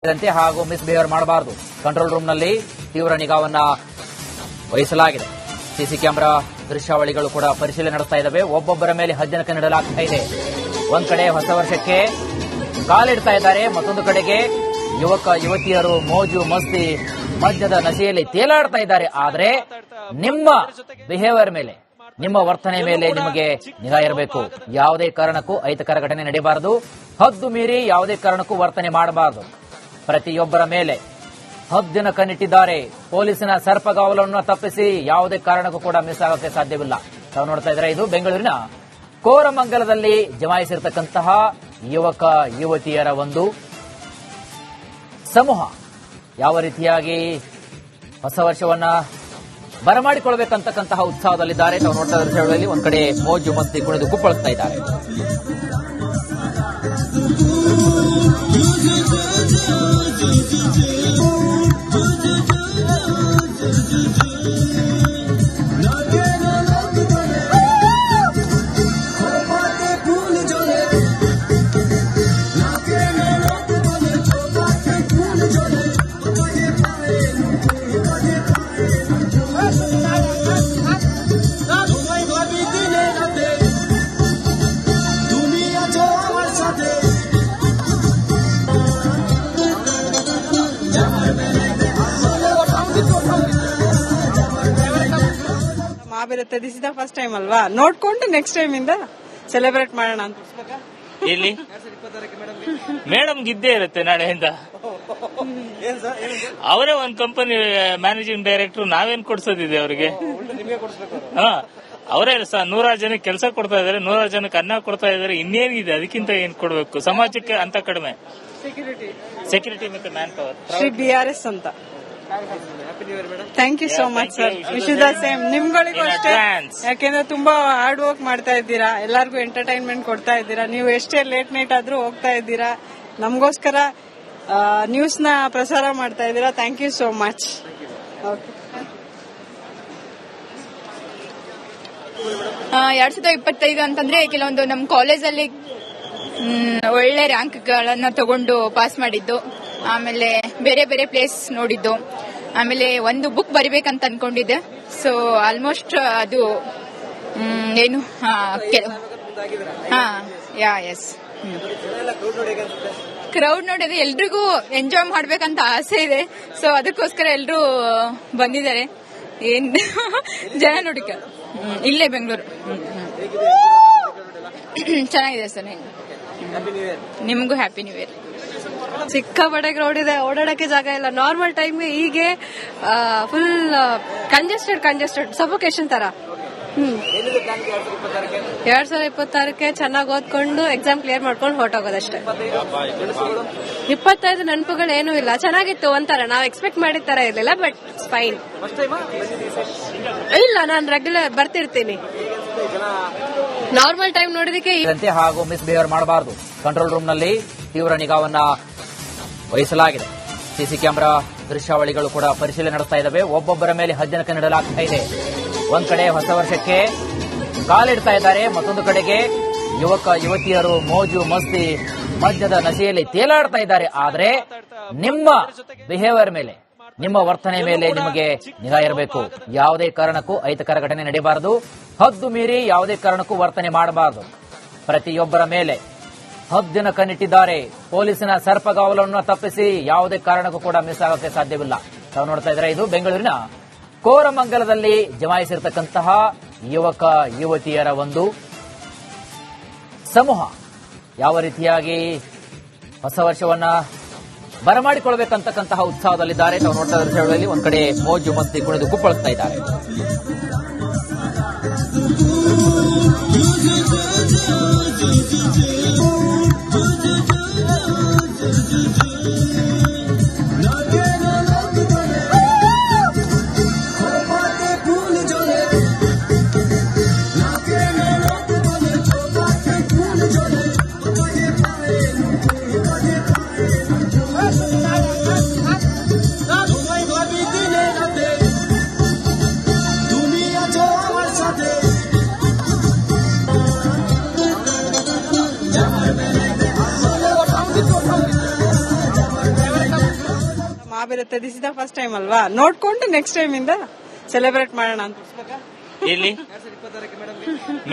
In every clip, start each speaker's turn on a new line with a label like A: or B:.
A: ಹಾಗೂ ಮಿಸ್ಬಿಹೇವ್ ಮಾಡಬಾರದು. ಕಂಟ್ರೋಲ್ ರೂಮ್ನಲ್ಲಿ ತೀವ್ರ ನಿಗಾವನ್ನ ವಹಿಸಲಾಗಿದೆ. ಸಿಸಿ ಕ್ಯಾಮೆರಾ ದೃಶ್ಯಾವಳಿಗಳು ಕೂಡ ಪರಿಶೀಲನೆ ನಡೆಸ್ತಾ ಇದ್ದಾವೆ. ಒಬ್ಬೊಬ್ಬರ ಮೇಲೆ ಹದ್ದಿನಕ್ಕೆ ನೀಡಲಾಗ್ತಾ ಇದೆ. ಒಂದ್ ಕಡೆ ಹೊಸ ವರ್ಷಕ್ಕೆ ಕಾಲಿಡ್ತಾ ಇದ್ದಾರೆ, ಮತ್ತೊಂದು ಕಡೆಗೆ ಯುವಕ ಯುವತಿಯರು ಮೋಜು ಮಸ್ತಿ ಮದ್ಯದ ನಶೆಯಲ್ಲಿ ತೇಲಾಡ್ತಾ ಇದ್ದಾರೆ. ಆದ್ರೆ ನಿಮ್ಮ ಬಿಹೇವಿಯರ್ ಮೇಲೆ, ನಿಮ್ಮ ವರ್ತನೆ ಮೇಲೆ ನಿಮಗೆ ನಿಗಾ ಇರಬೇಕು. ಯಾವುದೇ ಕಾರಣಕ್ಕೂ ಅಹಿತಕರ ಘಟನೆ ನಡೆಯಬಾರದು. ಹದ್ದು ಮೀರಿ ಯಾವುದೇ ಕಾರಣಕ್ಕೂ ವರ್ತನೆ ಮಾಡಬಾರದು. ಪ್ರತಿಯೊಬ್ಬರ ಮೇಲೆ ಹದ್ದಿನ ಕಣ್ಣಿಟ್ಟಿದ್ದಾರೆ. ಪೊಲೀಸಿನ ಸರ್ಪಗಾವಲನ್ನು ತಪ್ಪಿಸಿ ಯಾವುದೇ ಕಾರಣಕ್ಕೂ ಕೂಡ ಮಿಸ್ ಆಗೋಕೆ ಸಾಧ್ಯವಿಲ್ಲ. ತಾವು ನೋಡ್ತಾ ಇದ್ದಾರೆ, ಇದು ಬೆಂಗಳೂರಿನ ಕೋರಮಂಗಲದಲ್ಲಿ ಜಮಾಯಿಸಿರ್ತಕ್ಕಂತಹ ಯುವಕ ಯುವತಿಯರ ಒಂದು ಸಮೂಹ ಯಾವ ರೀತಿಯಾಗಿ ಹೊಸ ವರ್ಷವನ್ನ ಬರಮಾಡಿಕೊಳ್ಬೇಕಂತಕ್ಕಂತಹ ಉತ್ಸಾಹದಲ್ಲಿದ್ದಾರೆ. ತಾವು ನೋಡ್ತಾ ಇದ್ದಾರೆ ದೃಶ್ಯಗಳಲ್ಲಿ ಒಂದ್ ಕಡೆ ಮೋಜು ಮಸ್ತಿ ಕುಣಿದು ಕುಪ್ಪಳಿಸ್ತಾ ಇದ್ದಾರೆ.
B: ಬರುತ್ತೆ. This is the first time ಅಲ್ವಾ, ನೋಡ್ಕೊಂಡು ನೆಕ್ಸ್ಟ್ ಟೈಮ್ ಇಂದ ಸೆಲೆಬ್ರೇಟ್ ಮಾಡೋಣ ಅಂತ.
C: ಇಲ್ಲಿ ಮೇಡಮ್ ಇದ್ದೇ ಇರುತ್ತೆ ನಾಳೆಯಿಂದ. ಅವರೇ ಒಂದ್ ಕಂಪನಿ ಮ್ಯಾನೇಜಿಂಗ್ ಡೈರೆಕ್ಟರ್, ನಾವೇನ್ ಕೊಡ್ಸೋದಿದೆ ಅವರಿಗೆ? ಅವರೇ 100 ಜನಕ್ಕೆ ಕೆಲಸ ಕೊಡ್ತಾ ಇದಾರೆ, 100 ಜನಕ್ಕೆ ಅನ್ನ ಕೊಡ್ತಾ ಇದಾರೆ. ಇನ್ನೇನಿದೆ ಅದಕ್ಕಿಂತ ಏನ್ ಕೊಡ್ಬೇಕು ಸಮಾಜಕ್ಕೆ? ಅಂತ ಕಡಿಮೆ ಸೆಕ್ಯೂರಿಟಿ ಮತ್ತೆ ಮ್ಯಾನ್ ಪವರ್.
B: ಶ್ರೀ BRS ಅಂತ. Thank you so much sir. Wish you the same. ನಿಮ್ಗಳಿಗೂ ಅಷ್ಟೇ, ಯಾಕೆಂದ್ರೆ ತುಂಬಾ ಹಾರ್ಡ್ ವರ್ಕ್ ಮಾಡ್ತಾ ಇದ್ದೀರಾ, ಎಲ್ಲರಿಗೂ ಎಂಟರ್ಟೈನ್ಮೆಂಟ್ ಕೊಡ್ತಾ ಇದ್ದೀರಾ. ನೀವು ಎಷ್ಟೇ ಲೇಟ್ ನೈಟ್ ಆದ್ರೂ ಹೋಗ್ತಾ ಇದ್ದೀರಾ, ನಮಗೋಸ್ಕರ ನ್ಯೂಸ್ ನ ಪ್ರಸಾರ ಮಾಡ್ತಾ ಇದ್ದೀರಾ. Thank you so much.
D: 2025 ಅಂತಂದ್ರೆ ಕೆಲವೊಂದು ನಮ್ಮ ಕಾಲೇಜಲ್ಲಿ ಒಳ್ಳೆ ರ್ಯಾಂಕ್ ಗಳನ್ನ ತಗೊಂಡು ಪಾಸ್ ಮಾಡಿದ್ದು, ಆಮೇಲೆ ಬೇರೆ ಬೇರೆ ಪ್ಲೇಸ್ ನೋಡಿದ್ದು, ಆಮೇಲೆ ಒಂದು ಬುಕ್ ಬರಿಬೇಕಂತ ಅನ್ಕೊಂಡಿದ್ದೆ. ಸೊ ಆಲ್ಮೋಸ್ಟ್ ಅದು ಏನು ಎಸ್ ಕ್ರೌಡ್ ನೋಡಿದ್ರೆ ಎಲ್ರಿಗೂ ಎಂಜಾಯ್ ಮಾಡ್ಬೇಕಂತ ಆಸೆ ಇದೆ. ಸೊ ಅದಕ್ಕೋಸ್ಕರ ಎಲ್ರು ಬಂದಿದ್ದಾರೆ. ಏನ್ ಜನ ನೋಡಿಕ ಇಲ್ಲೇ ಬೆಂಗಳೂರು ಚೆನ್ನಾಗಿದೆ ಸರ್. ನಿಮಗೂ ಹ್ಯಾಪಿ ನ್ಯೂ ಇಯರ್.
E: ಸಿಕ್ಕಾಪಟ್ಟೆ ಕ್ರೌಡ್ ಇದೆ, ಓಡಾಡಕ್ಕೆ ಜಾಗ ಇಲ್ಲ. ನಾರ್ಮಲ್ ಟೈಮ್ ಹೀಗೆ ಫುಲ್ ಕಂಜೆಸ್ಟೆಡ್ ಸಫೋಕೇಶನ್ ತರ. 2026ಕ್ಕೆ ಚೆನ್ನಾಗಿ ಓದ್ಕೊಂಡು ಎಕ್ಸಾಮ್ ಕ್ಲಿಯರ್ ಮಾಡ್ಕೊಂಡು ಹೊರಟೋಗೋದಷ್ಟೇ. 25 ನೆನಪುಗಳು ಏನೂ ಇಲ್ಲ. ಚೆನ್ನಾಗಿತ್ತು ಒಂಥರ, ನಾವು ಎಕ್ಸ್ಪೆಕ್ಟ್ ಮಾಡಿದ ತರ ಇರ್ಲಿಲ್ಲ, ಬಟ್ ಫೈನ್. ಇಲ್ಲ, ನಾನು ರೆಗ್ಯುಲರ್ ಬರ್ತಿರ್ತೀನಿ. ನಾರ್ಮಲ್ ಟೈಮ್ ನೋಡಿದಕ್ಕೆ
A: ಹಾಗೂ ಮಿಸ್ಬಿಹೇವ್ ಮಾಡಬಾರದು. ಕಂಟ್ರೋಲ್ ರೂಮ್ನಲ್ಲಿ ತೀವ್ರ ನಿಗಾವನ್ನ ವಹಿಸಲಾಗಿದೆ. ಸಿಸಿ ಕ್ಯಾಮೆರಾ ದೃಶ್ಯಾವಳಿಗಳು ಕೂಡ ಪರಿಶೀಲನೆ ನಡೆಸ್ತಾ ಇದ್ದಾವೆ. ಒಬ್ಬೊಬ್ಬರ ಮೇಲೆ ಹದ್ದಿನಕ್ಕೆ ನೀಡಲಾಗ್ತಾ ಇದೆ. ಒಂದ್ ಕಡೆ ಹೊಸ ವರ್ಷಕ್ಕೆ ಕಾಲಿಡ್ತಾ ಇದ್ದಾರೆ, ಮತ್ತೊಂದು ಕಡೆಗೆ ಯುವಕ ಯುವತಿಯರು ಮೋಜು ಮಸ್ತಿ ಮದ್ಯದ ನಶೆಯಲ್ಲಿ ತೇಲಾಡ್ತಾ ಇದ್ದಾರೆ. ಆದ್ರೆ ನಿಮ್ಮ ಬಿಹೇವಿಯರ್ ಮೇಲೆ, ನಿಮ್ಮ ವರ್ತನೆ ಮೇಲೆ ನಿಮಗೆ ನಿಗಾ ಇರಬೇಕು. ಯಾವುದೇ ಕಾರಣಕ್ಕೂ ಅಹಿತಕರ ಘಟನೆ ನಡೆಯಬಾರದು. ಹದ್ದು ಮೀರಿ ಯಾವುದೇ ಕಾರಣಕ್ಕೂ ವರ್ತನೆ ಮಾಡಬಾರದು. ಪ್ರತಿಯೊಬ್ಬರ ಮೇಲೆ ಹದ್ದಿನ ಕಣ್ಣಿಟ್ಟಿದ್ದಾರೆ. ಪೊಲೀಸಿನ ಸರ್ಪಗಾವಲನ್ನು ತಪ್ಪಿಸಿ ಯಾವುದೇ ಕಾರಣಕ್ಕೂ ಕೂಡ ಮಿಸ್ ಆಗೋಕೆ ಸಾಧ್ಯವಿಲ್ಲ. ತಾವು ನೋಡ್ತಾ ಇದ್ದಾರೆ, ಇದು ಬೆಂಗಳೂರಿನ ಕೋರಮಂಗಲದಲ್ಲಿ ಜಮಾಯಿಸಿರ್ತಕ್ಕಂತಹ ಯುವಕ ಯುವತಿಯರ ಒಂದು ಸಮೂಹ ಯಾವ ರೀತಿಯಾಗಿ ಹೊಸ ವರ್ಷವನ್ನ ಬರಮಾಡಿಕೊಳ್ಬೇಕಂತಕ್ಕಂತಹ ಉತ್ಸಾಹದಲ್ಲಿದ್ದಾರೆ. ತಾವು ನೋಡ್ತಾ ಇದ್ದಾರೆ ದೃಶ್ಯಗಳಲ್ಲಿ ಒಂದ್ ಕಡೆ ಮೋಜು ಮಸ್ತಿ ಕುಣಿದು ಕುಪ್ಪಳಿಸ್ತಾ ಇದ್ದಾರೆ.
B: ಮಾವಿರುತ್ತೆ. This is the first time ಅಲ್ವಾ, ನೋಡ್ಕೊಂಡು ನೆಕ್ಸ್ಟ್ ಟೈಮ್ ಇಂದ ಸೆಲೆಬ್ರೇಟ್ ಮಾಡೋಣ ಅಂತ.
C: ಎಲ್ಲಿ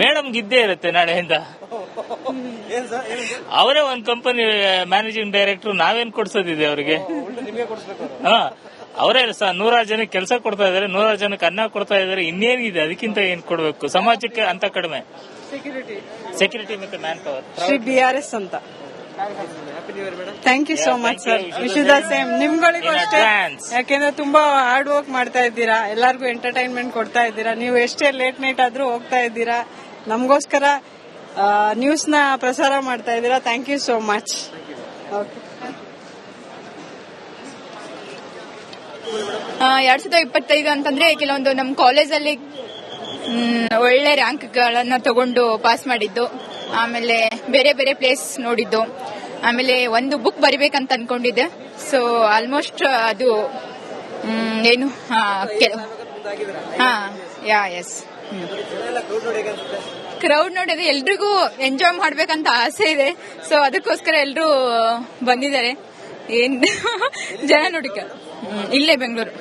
C: ಮೇಡಮ್ ಇದ್ದೇ ಇರುತ್ತೆ ನಾಳೆಯಿಂದ. ಅವರೇ ಒಂದ್ ಕಂಪನಿ ಮ್ಯಾನೇಜಿಂಗ್ ಡೈರೆಕ್ಟರ್, ನಾವೇನ್ ಕೊಡ್ಸೋದಿದೆ ಅವ್ರಿಗೆ? ಅವರೇ 100 ಜನಕ್ಕೆ ಕೆಲಸ ಕೊಡ್ತಾ ಇದಾರೆ, 100 ಜನಕ್ಕೆ ಅನ್ನ ಕೊಡ್ತಾ ಇದಾರೆ. ಇನ್ನೇನಿದೆ ಅದಕ್ಕಿಂತ ಏನ್ ಕೊಡ್ಬೇಕು ಸಮಾಜಕ್ಕೆ? ಅಂತ ಕಡಿಮೆ ಸೆಕ್ಯೂರಿಟಿ ಮತ್ತೆ ಮ್ಯಾನ್ ಪವರ್.
B: ಶ್ರೀ BRS ಅಂತ. Thank you so much sir. Wish you the same. ನಿಮ್ಗಳಿಗೂ ಅಷ್ಟೇ, ಯಾಕೆಂದ್ರೆ ತುಂಬಾ ಹಾರ್ಡ್ ವರ್ಕ್ ಮಾಡ್ತಾ ಇದ್ದೀರಾ, ಎಲ್ಲರಿಗೂ ಎಂಟರ್ಟೈನ್ಮೆಂಟ್ ಕೊಡ್ತಾ ಇದ್ದೀರಾ. ನೀವು ಎಷ್ಟೇ ಲೇಟ್ ನೈಟ್ ಆದ್ರೂ ಹೋಗ್ತಾ ಇದ್ದೀರಾ, ನಮಗೋಸ್ಕರ ನ್ಯೂಸ್ ನ ಪ್ರಸಾರ ಮಾಡ್ತಾ ಇದ್ದೀರಾ. Thank you so much.
D: 2025 ಅಂತಂದ್ರೆ ಕೆಲವೊಂದು ನಮ್ಮ ಕಾಲೇಜಲ್ಲಿ ಒಳ್ಳೆ ರ್ಯಾಂಕ್ ಗಳನ್ನ ತಗೊಂಡು ಪಾಸ್ ಮಾಡಿದ್ದು, ಆಮೇಲೆ ಬೇರೆ ಬೇರೆ ಪ್ಲೇಸ್ ನೋಡಿದ್ದು, ಆಮೇಲೆ ಒಂದು ಬುಕ್ ಬರಿಬೇಕಂತ ಅನ್ಕೊಂಡಿದ್ದೆ. ಸೊ ಆಲ್ಮೋಸ್ಟ್ ಅದು ಏನು ಎಸ್ ಕ್ರೌಡ್ ನೋಡಿದ್ರೆ ಎಲ್ರಿಗೂ ಎಂಜಾಯ್ ಮಾಡ್ಬೇಕಂತ ಆಸೆ ಇದೆ. ಸೊ ಅದಕ್ಕೋಸ್ಕರ ಎಲ್ರು ಬಂದಿದ್ದಾರೆ. ಏನ್ ಜನ ನೋಡಿಕ ಇಲ್ಲೇ ಬೆಂಗಳೂರು.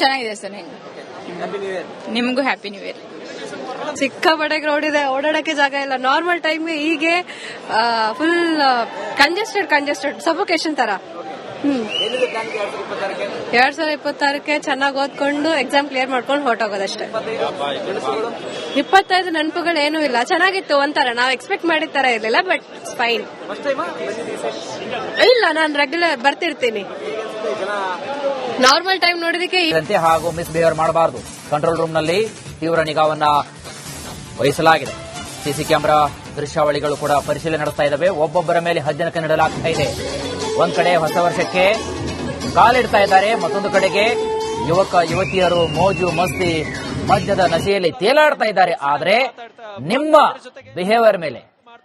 D: ಚೆನ್ನಾಗಿದೆ ಸರ್. ನಿಮಗೂ ಹ್ಯಾಪಿ ನ್ಯೂ ಇಯರ್.
E: ಸಿಕ್ಕಾಪಟ್ಟೆ ಕ್ರೌಡ್ ಇದೆ, ಓಡಾಡಕ್ಕೆ ಜಾಗ ಇಲ್ಲ. ನಾರ್ಮಲ್ ಟೈಮ್ಗೆ ಹೀಗೆ ಫುಲ್ ಕಂಜೆಸ್ಟೆಡ್ ಸಫೋಕೇಶನ್ ತರ. 2026ಕ್ಕೆ ಚೆನ್ನಾಗಿ ಓದ್ಕೊಂಡು ಎಕ್ಸಾಮ್ ಕ್ಲಿಯರ್ ಮಾಡ್ಕೊಂಡು ಹೊರಟೋಗೋದಷ್ಟೇ. 25 ನೆನಪುಗಳು ಏನೂ ಇಲ್ಲ. ಚೆನ್ನಾಗಿತ್ತು ಒಂಥರ, ನಾವು ಎಕ್ಸ್ಪೆಕ್ಟ್ ಮಾಡಿದ ತರ ಇರ್ಲಿಲ್ಲ, ಬಟ್ ಫೈನ್. ಇಲ್ಲ, ನಾನು ರೆಗ್ಯುಲರ್ ಬರ್ತಿರ್ತೀನಿ. ನಾರ್ಮಲ್ ಟೈಮ್ ನೋಡಿದಕ್ಕೆ
A: ಹಾಗೂ ಮಿಸ್ಬಿಹೇವ್ ಮಾಡಬಾರದು. ಕಂಟ್ರೋಲ್ ರೂಮ್ ನಲ್ಲಿ ತೀವ್ರ ನಿಗಾವನ್ನ ವಹಿಸಲಾಗಿದೆ. ಸಿಸಿ ಕ್ಯಾಮೆರಾ ದೃಶ್ಯಾವಳಿಗಳು ಕೂಡ ಪರಿಶೀಲನೆ ನಡೆಸ್ತಾ ಇದ್ದಾವೆ. ಒಬ್ಬೊಬ್ಬರ ಮೇಲೆ ಹದ್ದಿನಕ್ಕೆ ನೀಡಲಾಗ್ತಾ ಇದೆ. ಒಂದ್ ಕಡೆ ಹೊಸ ವರ್ಷಕ್ಕೆ ಕಾಲಿಡ್ತಾ ಇದ್ದಾರೆ, ಮತ್ತೊಂದು ಕಡೆಗೆ ಯುವಕ ಯುವತಿಯರು ಮೋಜು ಮಸ್ತಿ ಮದ್ಯದ ನಶೆಯಲ್ಲಿ ತೇಲಾಡ್ತಾ ಇದ್ದಾರೆ. ಆದ್ರೆ ನಿಮ್ಮ ಬಿಹೇವಿಯರ್ ಮೇಲೆ,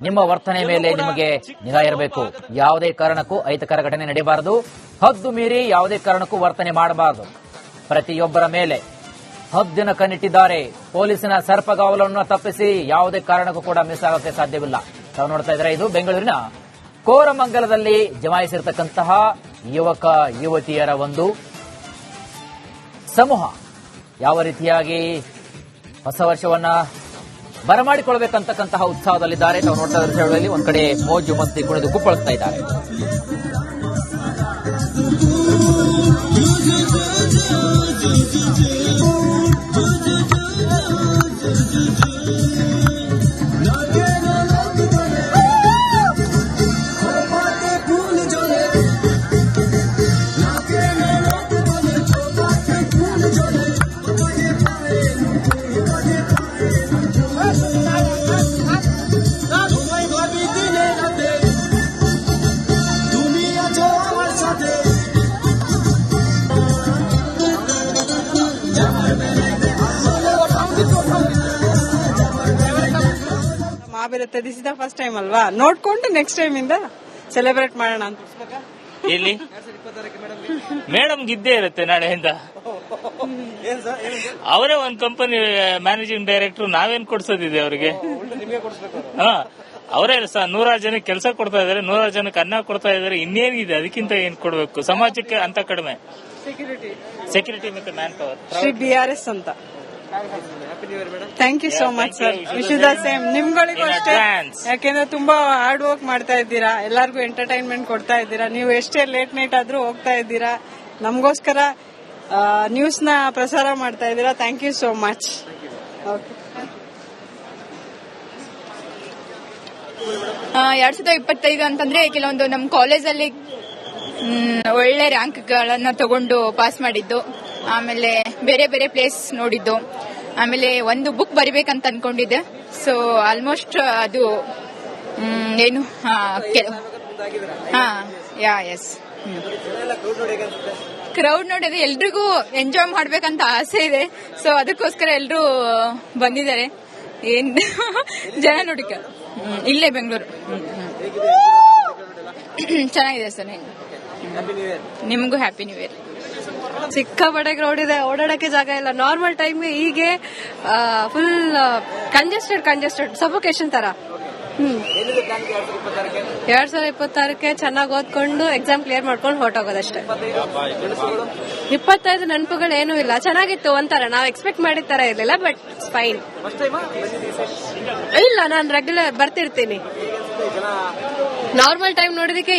A: ನಿಮ್ಮ ವರ್ತನೆ ಮೇಲೆ ನಿಮಗೆ ನಿಗಾ ಇರಬೇಕು. ಯಾವುದೇ ಕಾರಣಕ್ಕೂ ಅಹಿತಕರ ಘಟನೆ ನಡೆಯಬಾರದು. ಹದ್ದು ಮೀರಿ ಯಾವುದೇ ಕಾರಣಕ್ಕೂ ವರ್ತನೆ ಮಾಡಬಾರದು. ಪ್ರತಿಯೊಬ್ಬರ ಮೇಲೆ ಹದ್ದಿನ ಕಣ್ಣಿಟ್ಟಿದ್ದಾರೆ. ಪೊಲೀಸಿನ ಸರ್ಪಗಾವಲನ್ನು ತಪ್ಪಿಸಿ ಯಾವುದೇ ಕಾರಣಕ್ಕೂ ಕೂಡ ಮಿಸ್ ಆಗೋಕೆ ಸಾಧ್ಯವಿಲ್ಲ. ತಾವು ನೋಡ್ತಾ ಇದ್ದಾರೆ, ಇದು ಬೆಂಗಳೂರಿನ ಕೋರಮಂಗಲದಲ್ಲಿ ಜಮಾಯಿಸಿರತಕ್ಕಂತಹ ಯುವಕ ಯುವತಿಯರ ಒಂದು ಸಮೂಹ ಯಾವ ರೀತಿಯಾಗಿ ಹೊಸ ವರ್ಷವನ್ನ ಬರಮಾಡಿಕೊಳ್ಬೇಕಂತಕ್ಕಂತಹ ಉತ್ಸಾಹದಲ್ಲಿದ್ದಾರೆ. ತಾವು ನೋಡ್ತಾ ಇದ್ದಾರೆ ದೃಶ್ಯಗಳಲ್ಲಿ ಒಂದ್ ಕಡೆ ಮೋಜು ಮಸ್ತಿ ಕುಣಿದು ಕುಪ್ಪಳಿಸ್ತಾ ಇದ್ದಾರೆ.
B: ಮಾವಿರುತ್ತೆ. This is the first time ಅಲ್ವಾ, ನೋಡ್ಕೊಂಡು ನೆಕ್ಸ್ಟ್ ಟೈಮ್ ಇಂದ ಸೆಲೆಬ್ರೇಟ್ ಮಾಡೋಣ ಅಂತ.
C: ಎಲ್ಲಿ ಮೇಡಮ್ ಇದ್ದೇ ಇರುತ್ತೆ ನಾಳೆಯಿಂದ. ಅವರೇ ಒಂದ್ ಕಂಪನಿ ಮ್ಯಾನೇಜಿಂಗ್ ಡೈರೆಕ್ಟರ್, ನಾವೇನ್ ಕೊಡ್ಸೋದಿದೆ ಅವ್ರಿಗೆ? ಅವರೇ 100 ಜನಕ್ಕೆ ಕೆಲಸ ಕೊಡ್ತಾ ಇದಾರೆ, 100 ಜನಕ್ಕೆ ಅನ್ನ ಕೊಡ್ತಾ ಇದಾರೆ. ಇನ್ನೇನಿದೆ ಅದಕ್ಕಿಂತ ಏನ್ ಕೊಡ್ಬೇಕು ಸಮಾಜಕ್ಕೆ? ಅಂತ ಕಡಿಮೆ ಸೆಕ್ಯೂರಿಟಿ ಮತ್ತೆ ಮ್ಯಾನ್ ಪವರ್.
B: ಶ್ರೀ BRS ಅಂತ. Thank you so much sir. Wish you the same. ನಿಮ್ಗಳಿಗೂ ಅಷ್ಟೇ, ಯಾಕೆಂದ್ರೆ ತುಂಬಾ ಹಾರ್ಡ್ ವರ್ಕ್ ಮಾಡ್ತಾ ಇದ್ದೀರಾ, ಎಲ್ಲರಿಗೂ ಎಂಟರ್ಟೈನ್ಮೆಂಟ್ ಕೊಡ್ತಾ ಇದ್ದೀರಾ. ನೀವು ಎಷ್ಟೇ ಲೇಟ್ ನೈಟ್ ಆದ್ರೂ ಹೋಗ್ತಾ ಇದ್ದೀರಾ, ನಮಗೋಸ್ಕರ ನ್ಯೂಸ್ ನ ಪ್ರಸಾರ ಮಾಡ್ತಾ ಇದ್ದೀರಾ. Thank you so much.
D: 2025 ಅಂತಂದ್ರೆ ಕೆಲವೊಂದು ನಮ್ಮ ಕಾಲೇಜಲ್ಲಿ ಒಳ್ಳೆ ರ್ಯಾಂಕ್ ಗಳನ್ನ ತಗೊಂಡು ಪಾಸ್ ಮಾಡಿದ್ದು, ಆಮೇಲೆ ಬೇರೆ ಬೇರೆ ಪ್ಲೇಸ್ ನೋಡಿದ್ದು, ಆಮೇಲೆ ಒಂದು ಬುಕ್ ಬರಿಬೇಕಂತ ಅನ್ಕೊಂಡಿದ್ದೆ. ಸೊ ಆಲ್ಮೋಸ್ಟ್ ಅದು ಏನು ಎಸ್ ಕ್ರೌಡ್ ನೋಡಿದ್ರೆ ಎಲ್ರಿಗೂ ಎಂಜಾಯ್ ಮಾಡ್ಬೇಕಂತ ಆಸೆ ಇದೆ. ಸೊ ಅದಕ್ಕೋಸ್ಕರ ಎಲ್ರು ಬಂದಿದ್ದಾರೆ. ಏನ್ ಜನ ನೋಡಿಕ ಇಲ್ಲೇ ಬೆಂಗಳೂರು. ಚೆನ್ನಾಗಿದೆ ಸರ್. ನಿಮಗೂ ಹ್ಯಾಪಿ ನ್ಯೂ ಇಯರ್.
E: ಸಿಕ್ಕಾಪಟ್ಟೆ ಕ್ರೌಡ್ ಇದೆ, ಓಡಾಡಕ್ಕೆ ಜಾಗ ಇಲ್ಲ. ನಾರ್ಮಲ್ ಟೈಮ್ಗೆ ಹೀಗೆ ಫುಲ್ ಕಂಜೆಸ್ಟೆಡ್ ಸಫೋಕೇಶನ್ ತರ. 2026ಕ್ಕೆ ಚೆನ್ನಾಗಿ ಓದ್ಕೊಂಡು ಎಕ್ಸಾಮ್ ಕ್ಲಿಯರ್ ಮಾಡ್ಕೊಂಡು ಹೊರಟೋಗೋದಷ್ಟೇ. 25 ನೆನಪುಗಳು ಏನೂ ಇಲ್ಲ, ಚೆನ್ನಾಗಿತ್ತು ಒಂಥರ. ನಾವು ಎಕ್ಸ್ಪೆಕ್ಟ್ ಮಾಡಿದ ತರ ಇರ್ಲಿಲ್ಲ, ಬಟ್ ಫೈನ್. ಇಲ್ಲ, ನಾನು ರೆಗ್ಯುಲರ್ ಬರ್ತಿರ್ತೀನಿ. Normal time ನೋಡಿದಕ್ಕೆ